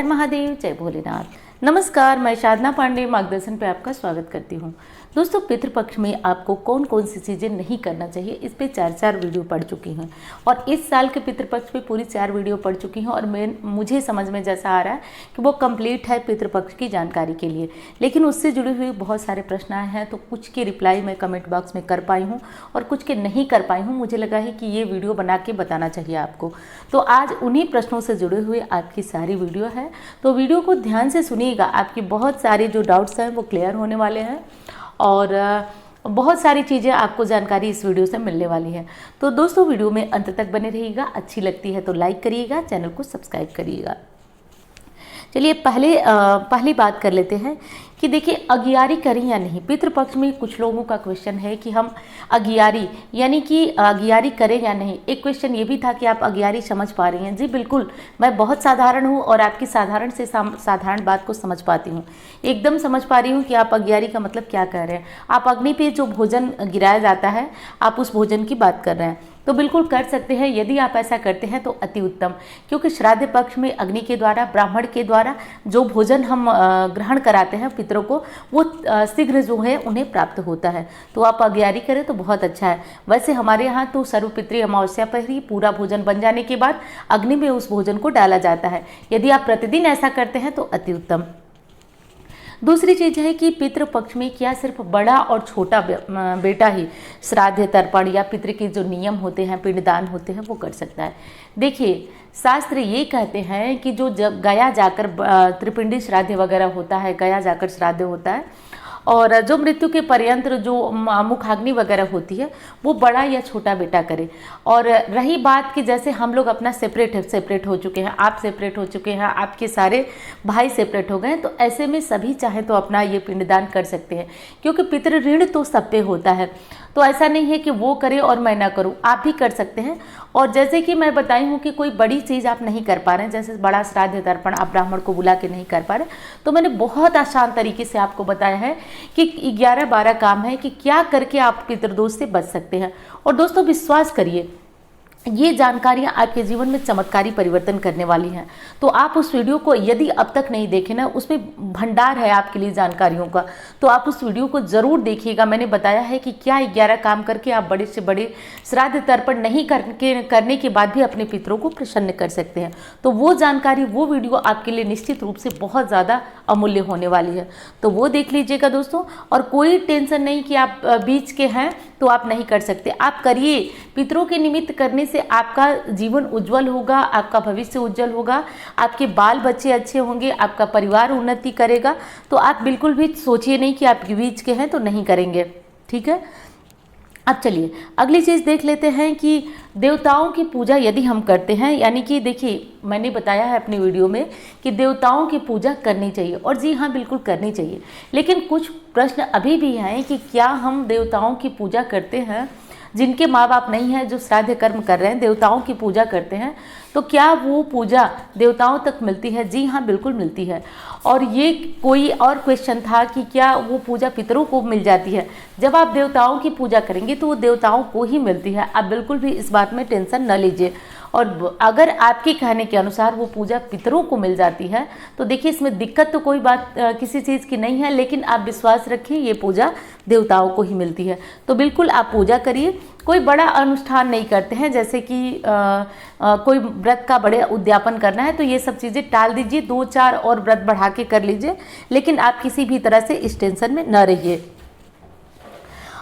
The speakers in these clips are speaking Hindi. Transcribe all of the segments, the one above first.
हर महादेव, जय भोलेनाथ। नमस्कार, मैं साधना पांडे मार्गदर्शन पे आपका स्वागत करती हूँ। दोस्तों, पितृपक्ष में आपको कौन कौन सी चीज़ें नहीं करना चाहिए, इस पे चार वीडियो पढ़ चुकी हूँ और इस साल के पितृपक्ष पे पूरी 4 वीडियो पढ़ चुकी हूँ और मुझे समझ में जैसा आ रहा है कि वो कंप्लीट है पितृपक्ष की जानकारी के लिए। लेकिन उससे जुड़े हुए बहुत सारे प्रश्न आए हैं, तो कुछ के रिप्लाई मैं कमेंट बॉक्स में कर पाई हूँ और कुछ के नहीं कर पाई हूँ। मुझे लगा है कि ये वीडियो बना के बताना चाहिए आपको, तो आज उन्हीं प्रश्नों से जुड़े हुए आपकी सारी वीडियो है। तो वीडियो को ध्यान से सुनिएगा, आपकी बहुत सारे जो डाउट्स हैं वो क्लियर होने वाले हैं और बहुत सारी चीज़ें आपको जानकारी इस वीडियो से मिलने वाली है। तो दोस्तों, वीडियो में अंत तक बने रहिएगा। अच्छी लगती है तो लाइक करिएगा, चैनल को सब्सक्राइब करिएगा। चलिए पहली बात कर लेते हैं कि देखिए, अगियारी करें या नहीं। पितृपक्ष में कुछ लोगों का क्वेश्चन है कि हम अगियारी यानी कि अगियारी करें या नहीं। एक क्वेश्चन ये भी था कि आप अगियारी समझ पा रही हैं। जी बिल्कुल, मैं बहुत साधारण हूँ और आपकी साधारण से साधारण बात को समझ पाती हूँ। एकदम समझ पा रही हूँ कि आप अगियारी का मतलब क्या कह रहे हैं। आप अग्नि पे जो भोजन गिराया जाता है, आप उस भोजन की बात कर रहे हैं, तो बिल्कुल कर सकते हैं। यदि आप ऐसा करते हैं तो अति उत्तम, क्योंकि श्राद्ध पक्ष में अग्नि के द्वारा, ब्राह्मण के द्वारा जो भोजन हम ग्रहण कराते हैं पितरों को, वो शीघ्र जो है उन्हें प्राप्त होता है। तो आप अगियारी करें तो बहुत अच्छा है। वैसे हमारे यहाँ तो सर्वपितृ अमावस्या पर ही पूरा भोजन बन जाने के बाद अग्नि में उस भोजन को डाला जाता है। यदि आप प्रतिदिन ऐसा करते हैं तो अति उत्तम। दूसरी चीज़ है कि पितृपक्ष में क्या सिर्फ बड़ा और छोटा बेटा ही श्राद्ध, तर्पण या पितृ के जो नियम होते हैं, पिंडदान होते हैं, वो कर सकता है। देखिए, शास्त्र ये कहते हैं कि जो जब गया जाकर त्रिपिंडी श्राद्ध वगैरह होता है, गया जाकर श्राद्ध होता है, और जो मृत्यु के पर्यंत जो मुखाग्नि वगैरह होती है, वो बड़ा या छोटा बेटा करे। और रही बात कि जैसे हम लोग अपना सेपरेट हो चुके हैं, आप सेपरेट हो चुके हैं, आपके सारे भाई सेपरेट हो गए, तो ऐसे में सभी चाहे तो अपना ये पिंडदान कर सकते हैं, क्योंकि पितृ ऋण तो सब पे होता है। तो ऐसा नहीं है कि वो करे और मैं ना करूं, आप भी कर सकते हैं। और जैसे कि मैं बताई हूँ कि कोई बड़ी चीज़ आप नहीं कर पा रहे हैं, जैसे बड़ा श्राद्ध तर्पण आप ब्राह्मण को बुला के नहीं कर पा रहे, तो मैंने बहुत आसान तरीके से आपको बताया है कि 11-12 काम है कि क्या करके आप पितृदोष से बच सकते हैं। और दोस्तों, विश्वास करिए, ये जानकारियाँ आपके जीवन में चमत्कारी परिवर्तन करने वाली हैं। तो आप उस वीडियो को यदि अब तक नहीं देखे ना, उसमें भंडार है आपके लिए जानकारियों का, तो आप उस वीडियो को ज़रूर देखिएगा। मैंने बताया है कि क्या 11 काम करके आप बड़े से बड़े श्राद्ध तर्पण नहीं करने के बाद भी अपने पितरों को प्रसन्न कर सकते हैं। तो वो जानकारी, वो वीडियो आपके लिए निश्चित रूप से बहुत ज़्यादा अमूल्य होने वाली है, तो वो देख लीजिएगा दोस्तों। और कोई टेंशन नहीं कि आप बीच के हैं तो आप नहीं कर सकते, आप करिए। पितरों के निमित्त करने से आपका जीवन उज्जवल होगा, आपका भविष्य उज्जवल होगा, आपके बाल बच्चे अच्छे होंगे, आपका परिवार उन्नति करेगा। तो आप बिल्कुल भी सोचिए नहीं कि आप बीच के हैं तो नहीं करेंगे, ठीक है। अब चलिए अगली चीज़ देख लेते हैं कि देवताओं की पूजा यदि हम करते हैं, यानी कि देखिए, मैंने बताया है अपनी वीडियो में कि देवताओं की पूजा करनी चाहिए, और जी हाँ, बिल्कुल करनी चाहिए। लेकिन कुछ प्रश्न अभी भी हैं कि क्या हम देवताओं की पूजा करते हैं, जिनके माँ बाप नहीं हैं, जो श्राद्ध कर्म कर रहे हैं, देवताओं की पूजा करते हैं, तो क्या वो पूजा देवताओं तक मिलती है? जी हाँ, बिल्कुल मिलती है। और ये कोई और क्वेश्चन था कि क्या वो पूजा पितरों को मिल जाती है? जब आप देवताओं की पूजा करेंगे तो वो देवताओं को ही मिलती है, आप बिल्कुल भी इस बात में टेंशन न लीजिए। और अगर आपके कहने के अनुसार वो पूजा पितरों को मिल जाती है, तो देखिए, इसमें दिक्कत तो कोई बात किसी चीज़ की नहीं है, लेकिन आप विश्वास रखिए, ये पूजा देवताओं को ही मिलती है। तो बिल्कुल आप पूजा करिए। कोई बड़ा अनुष्ठान नहीं करते हैं, जैसे कि कोई व्रत का बड़े उद्यापन करना है, तो ये सब चीज़ें टाल दीजिए, 2-4 और व्रत बढ़ा के कर लीजिए, लेकिन आप किसी भी तरह से इस टेंशन में न रहिए।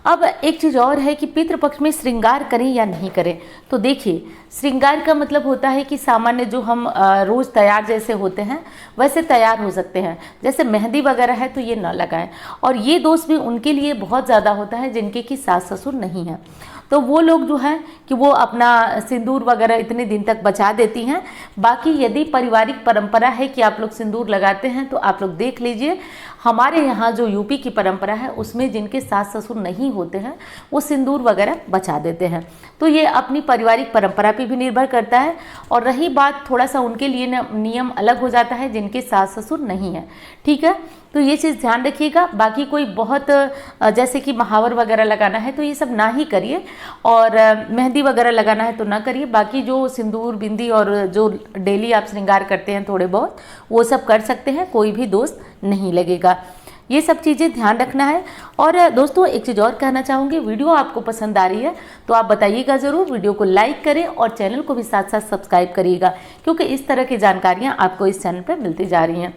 अब एक चीज़ और है कि पितृपक्ष में श्रृंगार करें या नहीं करें। तो देखिए, श्रृंगार का मतलब होता है कि सामान्य जो हम रोज़ तैयार जैसे होते हैं वैसे तैयार हो सकते हैं। जैसे मेहंदी वगैरह है तो ये न लगाएं, और ये दोष भी उनके लिए बहुत ज़्यादा होता है जिनके कि सास ससुर नहीं हैं। तो वो लोग जो है कि वो अपना सिंदूर वगैरह इतने दिन तक बचा देती हैं। बाकी यदि पारिवारिक परंपरा है कि आप लोग सिंदूर लगाते हैं, तो आप लोग देख लीजिए, हमारे यहाँ जो यूपी की परंपरा है उसमें जिनके सास ससुर नहीं होते हैं वो सिंदूर वगैरह बचा देते हैं। तो ये अपनी पारिवारिक परंपरा पे भी निर्भर करता है। और रही बात, थोड़ा सा उनके लिए नियम अलग हो जाता है जिनके सास ससुर नहीं है, ठीक है। तो ये चीज़ ध्यान रखिएगा। बाकी कोई बहुत जैसे कि महावर वगैरह लगाना है तो ये सब ना ही करिए, और मेहंदी वगैरह लगाना है तो ना करिए। बाकी जो सिंदूर बिंदी और जो डेली आप श्रृंगार करते हैं थोड़े बहुत, वो सब कर सकते हैं, कोई भी दोष नहीं लगेगा। ये सब चीज़ें ध्यान रखना है। और दोस्तों एक चीज़ और कहना चाहूँगी, वीडियो आपको पसंद आ रही है तो आप बताइएगा ज़रूर, वीडियो को लाइक करें और चैनल को भी साथ साथ सब्सक्राइब करिएगा, क्योंकि इस तरह की जानकारियाँ आपको इस चैनल पर मिलती जा रही हैं।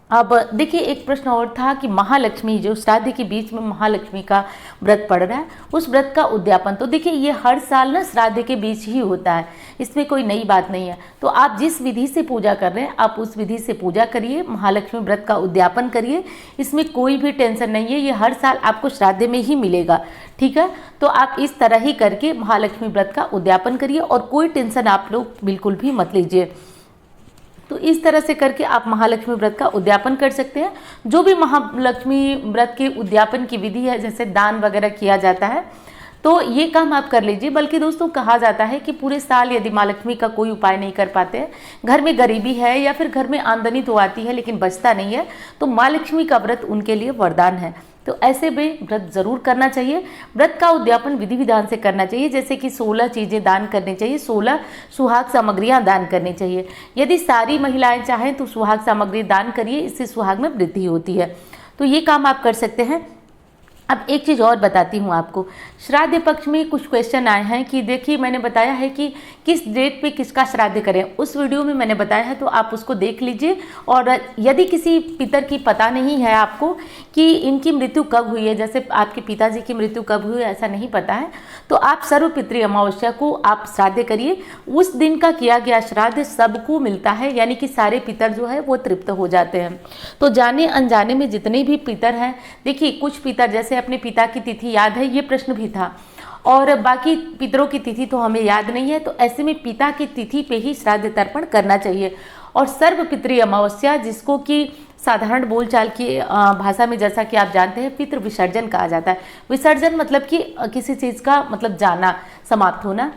अब देखिए एक प्रश्न और था कि महालक्ष्मी, जो श्राद्ध के बीच में महालक्ष्मी का व्रत पड़ रहा है, उस व्रत का उद्यापन, तो देखिए ये हर साल ना श्राद्ध के बीच ही होता है, इसमें कोई नई बात नहीं है। तो आप जिस विधि से पूजा कर रहे हैं आप उस विधि से पूजा करिए, महालक्ष्मी व्रत का उद्यापन करिए, इसमें कोई भी टेंशन नहीं है, ये हर साल आपको श्राद्ध में ही मिलेगा। ठीक है, तो आप इस तरह ही करके महालक्ष्मी व्रत का उद्यापन करिए और कोई टेंशन आप लोग बिल्कुल भी मत लीजिए। तो इस तरह से करके आप महालक्ष्मी व्रत का उद्यापन कर सकते हैं। जो भी महालक्ष्मी व्रत के उद्यापन की विधि है, जैसे दान वगैरह किया जाता है, तो ये काम आप कर लीजिए। बल्कि दोस्तों कहा जाता है कि पूरे साल यदि माँ लक्ष्मी का कोई उपाय नहीं कर पाते हैं, घर में गरीबी है या फिर घर में आमदनी तो आती है लेकिन बचता नहीं है, तो माँ लक्ष्मी का व्रत उनके लिए वरदान है। तो ऐसे में व्रत जरूर करना चाहिए। व्रत का उद्यापन विधि विधान से करना चाहिए, जैसे कि 16 चीज़ें दान करनी चाहिए, 16 सुहाग सामग्रियां दान करनी चाहिए। यदि सारी महिलाएं चाहें तो सुहाग सामग्री दान करिए, इससे सुहाग में वृद्धि होती है। तो ये काम आप कर सकते हैं। अब एक चीज़ और बताती हूँ आपको, श्राद्ध पक्ष में कुछ क्वेश्चन आए हैं कि देखिए मैंने बताया है कि किस डेट पे किसका श्राद्ध करें, उस वीडियो में मैंने बताया है, तो आप उसको देख लीजिए। और यदि किसी पितर की पता नहीं है आपको कि इनकी मृत्यु कब हुई है, जैसे आपके पिताजी की मृत्यु कब हुई है ऐसा नहीं पता है, तो आप सर्वपितृ अमावस्या को आप श्राद्ध करिए। उस दिन का किया गया श्राद्ध सबको मिलता है, यानी कि सारे पितर जो है वो तृप्त हो जाते हैं। तो जाने अनजाने में जितने भी पितर हैं, देखिए कुछ पितर, जैसे अपने पिता की तिथि याद है, ये प्रश्न भी था, और बाकी पितरों की तिथि तो हमें याद नहीं है, तो ऐसे में पिता की तिथि पे ही श्राद्ध तर्पण करना चाहिए। और सर्वपितृ अमावस्या, जिसको कि साधारण बोलचाल की भाषा में जैसा कि आप जानते हैं पितृ विसर्जन कहा जाता है। विसर्जन मतलब कि किसी चीज़ का मतलब जाना, समाप्त होना,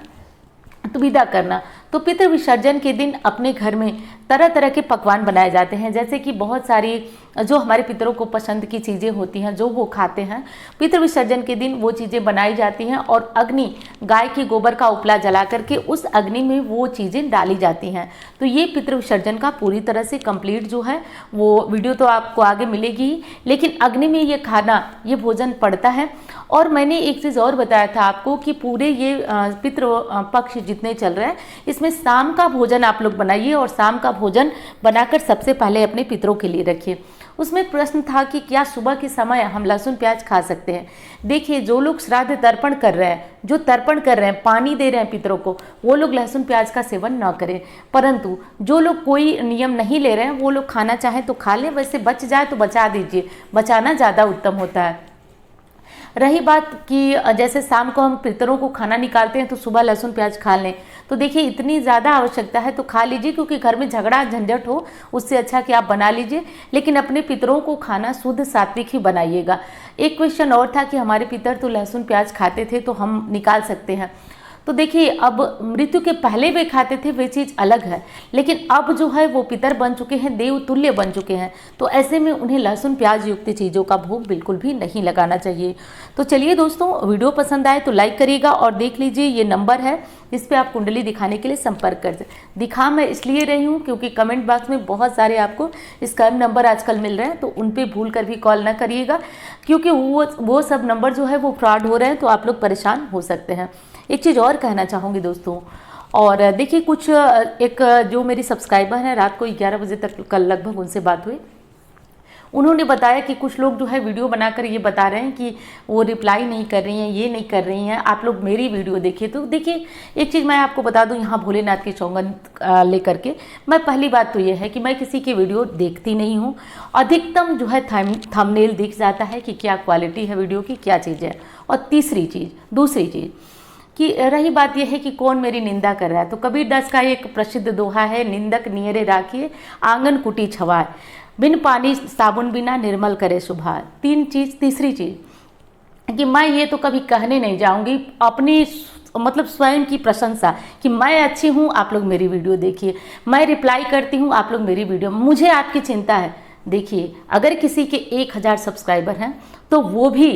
तो विदा करना। तो पितृ विसर्जन के दिन अपने घर में तरह तरह के पकवान बनाए जाते हैं, जैसे कि बहुत सारी जो हमारे पितरों को पसंद की चीज़ें होती हैं जो वो खाते हैं, पितृ विसर्जन के दिन वो चीज़ें बनाई जाती हैं। और अग्नि, गाय की गोबर का उपला जला करके उस अग्नि में वो चीज़ें डाली जाती हैं। तो ये पितृ विसर्जन का पूरी तरह से कंप्लीट जो है वो वीडियो तो आपको आगे मिलेगी, लेकिन अग्नि में ये खाना, ये भोजन पड़ता है। और मैंने एक चीज़ और बताया था आपको कि पूरे ये पितृ पक्ष जितने चल रहे हैं, इसमें शाम का भोजन आप लोग बनाइए और शाम का भोजन बनाकर सबसे पहले अपने पितरों के लिए रखिए। उसमें प्रश्न था कि क्या सुबह के समय हम लहसुन प्याज खा सकते हैं। देखिए जो लोग श्राद्ध तर्पण कर रहे हैं, जो तर्पण कर रहे हैं, पानी दे रहे हैं पितरों को, वो लोग लहसुन प्याज का सेवन ना करें। परंतु जो लोग कोई नियम नहीं ले रहे हैं, वो लोग खाना चाहें तो खा लें, वैसे बच जाए तो बचा दीजिए, बचाना ज़्यादा उत्तम होता है। रही बात कि जैसे शाम को हम पितरों को खाना निकालते हैं तो सुबह लहसुन प्याज खा लें, तो देखिए इतनी ज़्यादा आवश्यकता है तो खा लीजिए, क्योंकि घर में झगड़ा झंझट हो उससे अच्छा कि आप बना लीजिए, लेकिन अपने पितरों को खाना शुद्ध सात्विक ही बनाइएगा। एक क्वेश्चन और था कि हमारे पितर तो लहसुन प्याज खाते थे तो हम निकाल सकते हैं। तो देखिए अब मृत्यु के पहले वे खाते थे, वे चीज़ अलग है, लेकिन अब जो है वो पितर बन चुके हैं, देव तुल्य बन चुके हैं, तो ऐसे में उन्हें लहसुन प्याज युक्त चीज़ों का भोग बिल्कुल भी नहीं लगाना चाहिए। तो चलिए दोस्तों, वीडियो पसंद आए तो लाइक करिएगा और देख लीजिए ये नंबर है, इस पर आप कुंडली दिखाने के लिए संपर्क कर सकते। दिखा मैं इसलिए रही हूँ क्योंकि कमेंट बॉक्स में बहुत सारे आपको स्कैम नंबर आजकल मिल रहे हैं, तो उन पर भूल कर भी कॉल ना करिएगा, क्योंकि वो सब नंबर जो है वो फ्रॉड हो रहे हैं, तो आप लोग परेशान हो सकते हैं। एक चीज़ और कहना चाहूँगी दोस्तों, और देखिए कुछ एक जो मेरी सब्सक्राइबर हैं, रात को 11 बजे तक कल लगभग उनसे बात हुई, उन्होंने बताया कि कुछ लोग जो है वीडियो बनाकर ये बता रहे हैं कि वो रिप्लाई नहीं कर रही हैं, ये नहीं कर रही हैं, आप लोग मेरी वीडियो देखिए। तो देखिए एक चीज़ मैं आपको बता दूं, यहाँ भोलेनाथ की सौगंध लेकर के, मैं पहली बात तो ये है कि मैं किसी की वीडियो देखती नहीं हूँ। अधिकतम जो है थंबनेल दिख जाता है कि क्या क्वालिटी है वीडियो की, क्या चीज़ है। और दूसरी चीज़ कि रही बात यह है कि कौन मेरी निंदा कर रहा है, तो कबीरदास का एक प्रसिद्ध दोहा है, निंदक नियरे राखिए आंगन कुटी छवाए, बिन पानी साबुन बिना निर्मल करे सुभार। तीसरी चीज़ कि मैं ये तो कभी कहने नहीं जाऊंगी अपनी मतलब स्वयं की प्रशंसा कि मैं अच्छी हूँ, आप लोग मेरी वीडियो देखिए, मैं रिप्लाई करती हूँ, आप लोग मेरी वीडियो, मुझे आपकी चिंता है, देखिए अगर किसी के 1000 सब्सक्राइबर हैं तो वो भी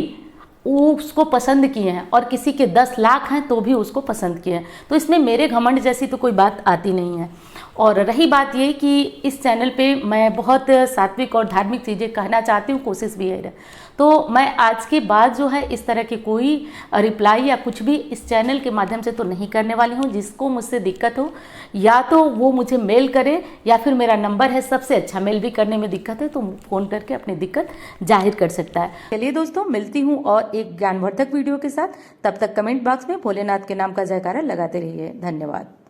उसको पसंद किए हैं, और किसी के 10 लाख हैं तो भी उसको पसंद किए हैं। तो इसमें मेरे घमंड जैसी तो कोई बात आती नहीं है। और रही बात ये कि इस चैनल पे मैं बहुत सात्विक और धार्मिक चीज़ें कहना चाहती हूँ, कोशिश भी है। तो मैं आज के बाद जो है इस तरह की कोई रिप्लाई या कुछ भी इस चैनल के माध्यम से तो नहीं करने वाली हूँ। जिसको मुझसे दिक्कत हो या तो वो मुझे मेल करे, या फिर मेरा नंबर है, सबसे अच्छा मेल भी करने में दिक्कत है तो फ़ोन करके अपनी दिक्कत जाहिर कर सकता है। चलिए दोस्तों, मिलती हूँ और एक ज्ञानवर्धक वीडियो के साथ। तब तक कमेंट बॉक्स में भोलेनाथ के नाम का जयकारा लगाते रहिए। धन्यवाद।